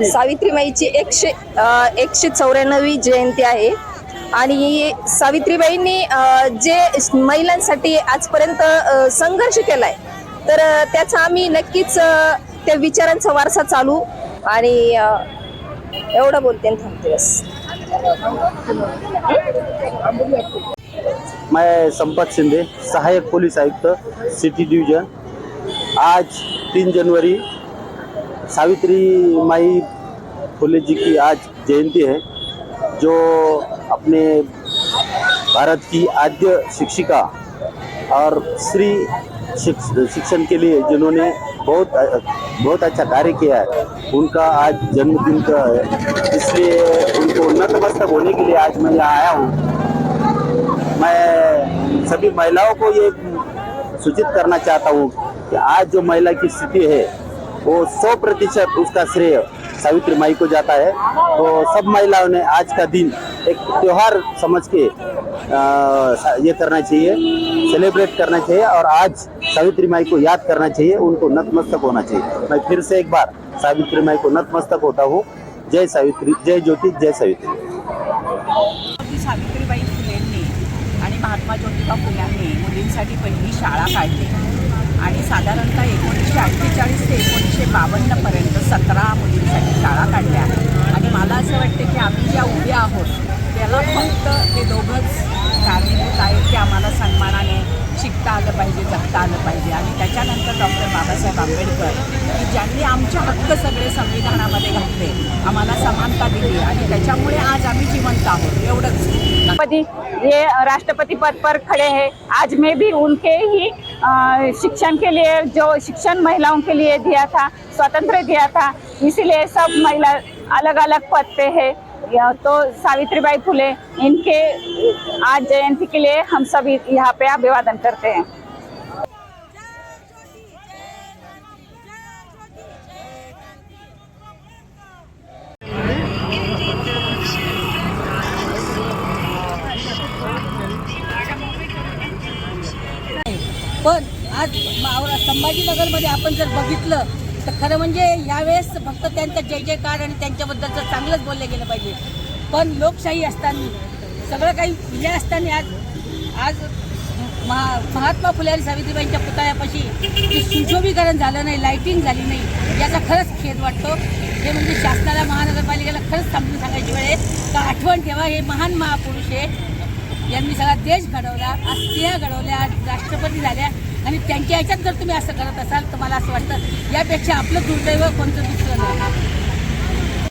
सावित्रीबाईची 194वी जयंती आहे आणि सावित्रीबाईंनी जे महिलांसाठी आजपर्यंत संघर्ष केलाय, तर त्याचा आम्ही नक्कीच त्या विचारांचा वारसा चालू आणि एवढं बोलते आणि थांबते बस. मैं संपत शिंदे, सहायक पुलिस आयुक्त सिटी डिवीजन। आज 3 जनवरी सावित्री माई फुले जी की आज जयंती है, जो अपने भारत की आद्य शिक्षिका और स्त्री शिक्षण के लिए जिन्होंने बहुत अच्छा कार्य किया है, उनका आज जन्मदिन का है। इसलिए उनको नतमस्तक होने के लिए आज मैं यहाँ आया हूँ। मैं सभी महिलाओं को ये सूचित करना चाहता हूँ कि आज जो महिला की स्थिति है वो 100% उसका श्रेय सावित्री माई को जाता है। तो सब महिलाओं ने आज का दिन एक त्योहार समझ के ये करना चाहिए, सेलिब्रेट करना चाहिए और आज सावित्री माई को याद करना चाहिए, उनको नतमस्तक होना चाहिए। मैं फिर से एक बार सावित्री माई को नतमस्तक होता हूँ। जय सावित्री, जय ज्योति, जय सावित्री। सावित्रीबाई फुलेंनी आणि महात्मा ज्योतिबा फुल्यांनी मुलींसाठी पहिली शाळा काढली आणि साधारणतः 1948 ते 1952 पर्यंत 17 मुलींसाठी शाळा काढल्या आणि मला असं वाटतं की आम्ही ज्या उभ्या आहोत त्याला फक्त हे दोघंच कारणीभूत आहेत की आम्हाला सन्मानाने शिकता आलं पाहिजे, जगता आलं पाहिजे आणि त्याच्यानंतर डॉक्टर बाबासाहेब आंबेडकर की ज्यांनी आमचे हक्क सगळे संविधानामध्ये घातले, आम्हाला समानता दिली आणि त्याच्यामुळे आज आम्ही जिवंत आहोत। एवढंच। ये राष्ट्रपति पद पर खड़े हैं। आज मैं भी उनके ही शिक्षण के लिए, जो शिक्षण महिलाओं के लिए दिया था, स्वतंत्र दिया था, इसीलिए सब महिला अलग अलग पद पे है। तो सावित्रीबाई फुले इनके आज जयंती के लिए हम सभी यहाँ पे अभिवादन करते हैं। पण आज संभाजीनगरमध्ये आपण जर बघितलं तर खरं म्हणजे यावेळेस फक्त त्यांचा जय जयकार आणि त्यांच्याबद्दलचं चांगलंच बोलले गेलं पाहिजे। पण लोकशाही असताना सगळं काही हे असताना आज महात्मा फुले आणि सावित्रीबाईंच्या पुतळ्यापाशी जे सुशोभीकरण झालं नाही, लाईटिंग झाली नाही, याचा खरंच खेद वाटतो। हे म्हणजे शासनाला, महानगरपालिकेला खरंच समजून सांगायची वेळ आहे का आठवण ठेवा, हे महान महापुरुष आहे, यांनी सगळा देश घडवला, आज स्त्रिया घडवल्या, आज राष्ट्रपती झाल्या आणि त्यांच्या ह्याच्यात जर तुम्ही असं करत असाल तर मला असं वाटतं यापेक्षा आपलं दुर्दैव कोणतं दुसरं नाही।